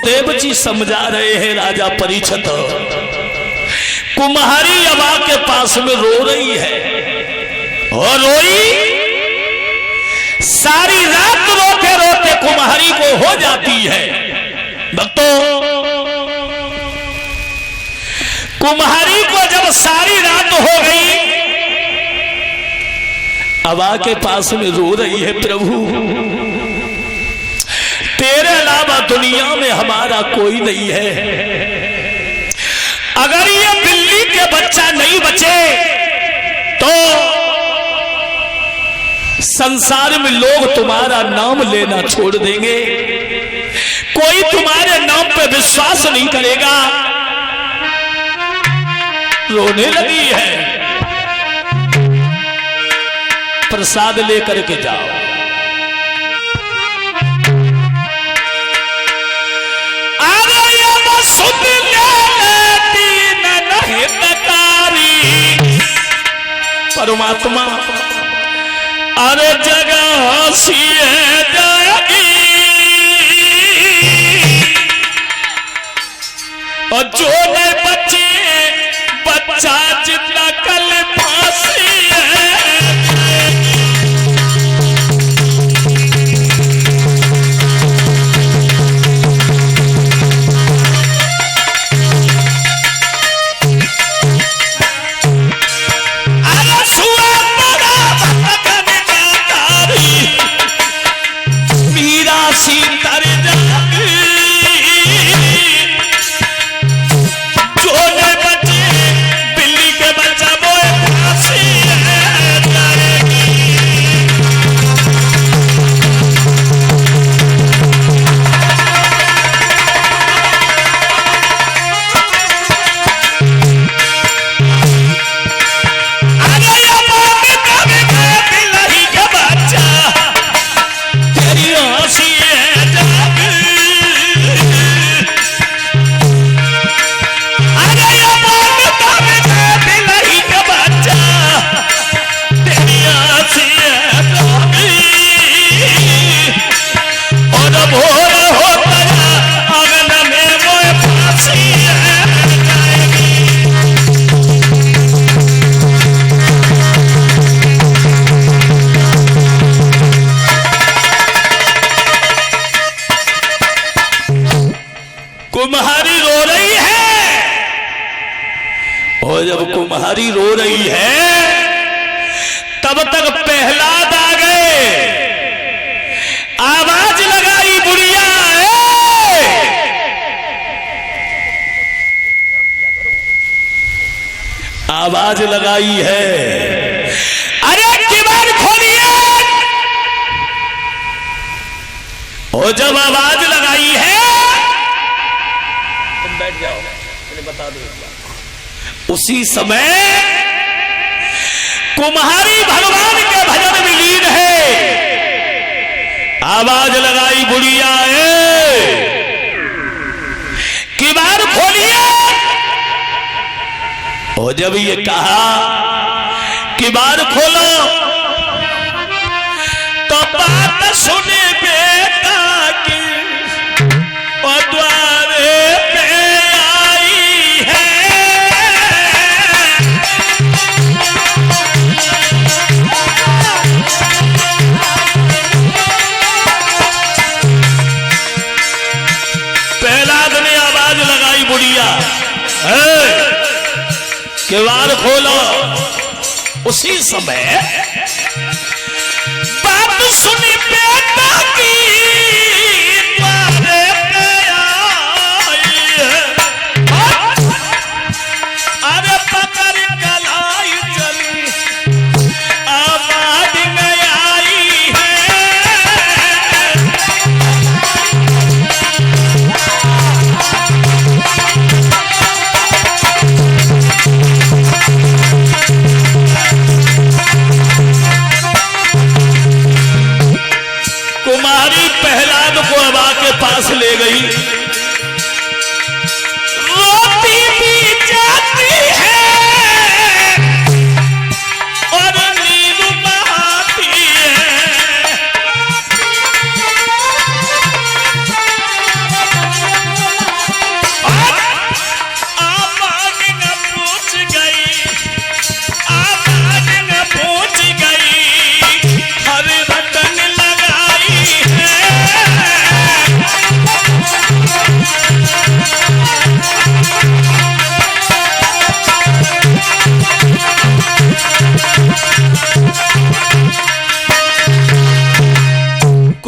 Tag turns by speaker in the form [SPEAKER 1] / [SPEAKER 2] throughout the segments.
[SPEAKER 1] देव जी समझा रहे हैं राजा परीक्षित। कुम्हारी अबा के पास में रो रही है और रोई सारी रात रोते रोते कुम्हारी को हो जाती है। भक्तों, कुम्हारी को जब सारी रात हो गई, अबा के पास में रो रही है, प्रभु तेरे अलावा दुनिया में हमारा कोई नहीं है। अगर ये बिल्ली के बच्चा नहीं बचे तो संसार में लोग तुम्हारा नाम लेना छोड़ देंगे, कोई तुम्हारे नाम पे विश्वास नहीं करेगा। रोने लगी है। प्रसाद लेकर के जाओ। परमात्मा अरे जगह सिए जाएगी और जो नहीं बचे बच्चा जितना कल फांसी है। कुम्हारी रो रही है और जब कुम्हारी रो रही है तब तक प्रहलाद आ गए। आवाज लगाई, बुढ़िया आवाज लगाई है, अरे किवाड़ खोलिए। और जब आवाज लगाई है, बैठ जाओ, मैंने बता दो। उसी समय कुम्हारी भगवान के भजन में लीन है। आवाज लगाई, बुढ़िया किवाड़ खोलिए। और जब ये कहा किवाड़ खोलो तो बात सुने बेटा की और द्वारे किवाड़ खोलो। उसी समय बात सुनी बेटा की द्वारे पे आई है। अरे पकड़ कलाई चली आबाद में आई है। कुमारी प्रहलाद को अबा के पास ले गई। रोती भी जाती है और नींद बहाती है।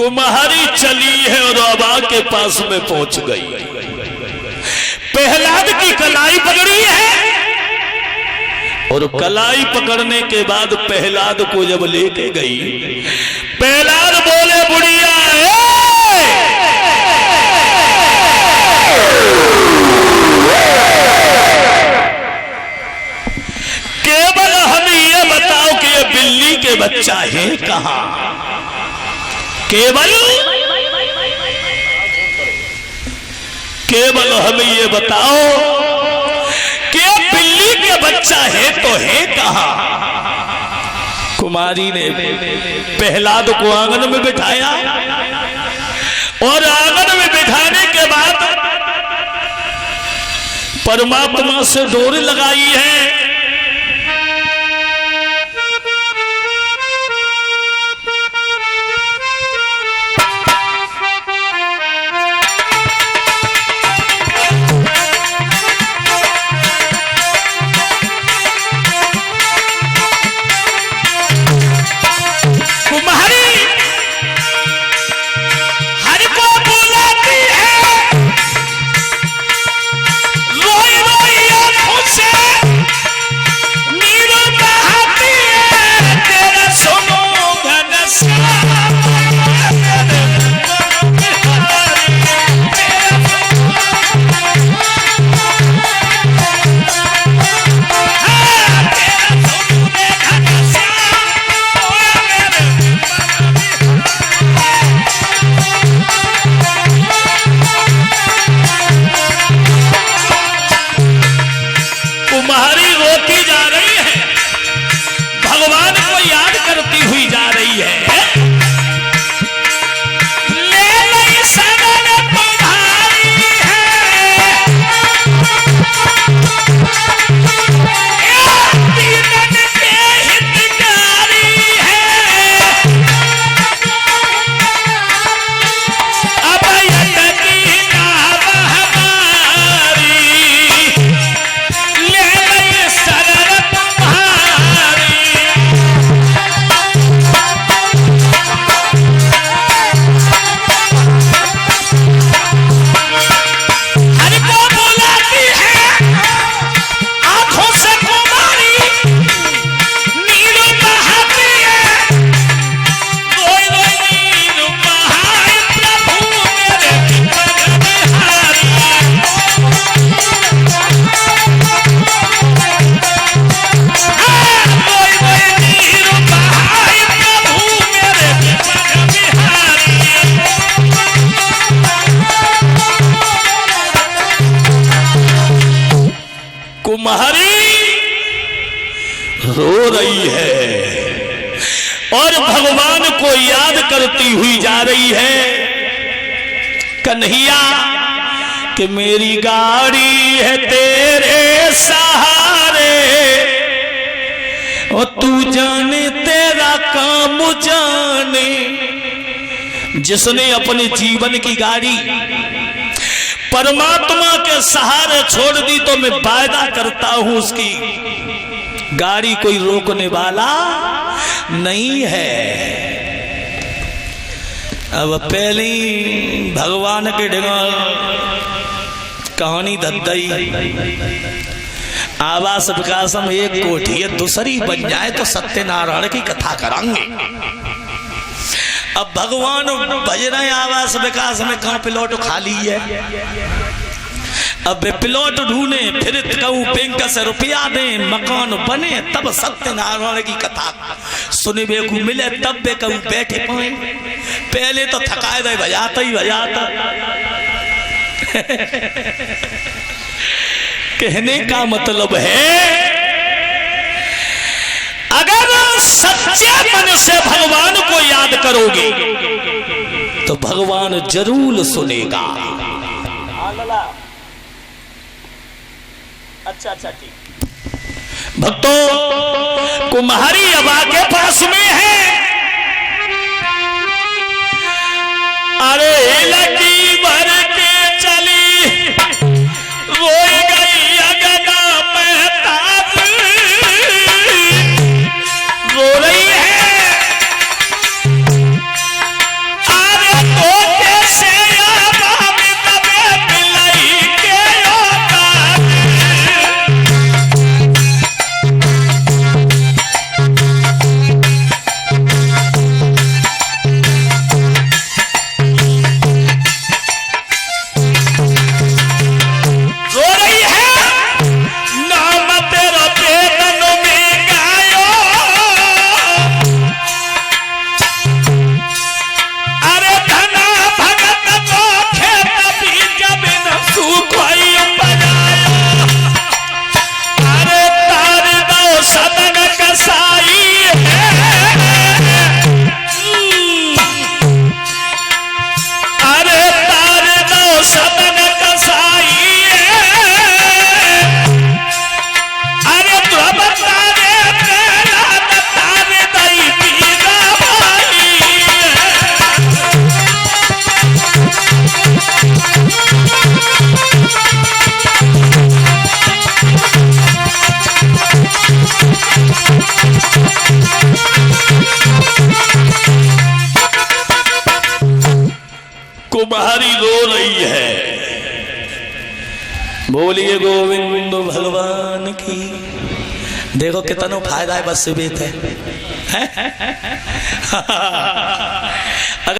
[SPEAKER 1] कुम्हारी चली है और अबा के पास में पहुंच गई। प्रहलाद की कलाई पकड़ी है और कलाई पकड़ने के बाद प्रहलाद को जब लेके गई, प्रहलाद बोले बुढ़िया केवल हमें ये बताओ कि ये बिल्ली के बच्चा है कहां। केवल हमें ये बताओ कि बिल्ली के बच्चा है तो है कहां। कुमारी ने प्रहलाद को आंगन में बिठाया और आंगन में बिठाने के बाद परमात्मा से डोर लगाई है। रो रही है और भगवान को याद करती हुई जा रही है। कन्हैया कि मेरी गाड़ी है तेरे सहारे और तू जाने तेरा काम जाने। जिसने अपने जीवन की गाड़ी परमात्मा के सहारे छोड़ दी तो मैं वायदा करता हूं उसकी गाड़ी कोई रोकने वाला नहीं है। अब पहले ही भगवान के ढंगल कहानी दद्दई आवास विकास में एक कोठी है दूसरी बन जाए तो सत्यनारायण की कथा करांगे। अब भगवान भज रहे आवास विकास में कहां प्लॉट खाली है। अब प्लॉट ढूंढे फिर कहूं बैंक से रुपया दे मकान बने तब सत्यनारायण की कथा सुने को मिले तब बे कहूं बैठे पाए। पहले तो थकाए दे बजाता ही बजाता। कहने का मतलब है अगर सच्चे मन से भगवान को याद करोगे तो भगवान जरूर सुनेगा। अच्छा ठीक। भक्तों कुम्हारी अबा के पास में है। अरे लगी भर के चली रोई गई अगना महताब रो रही है। तुम्हारी रो रही है। बोलिए गोविंद भगवान की। देखो कितना फायदा है बस से बेत है।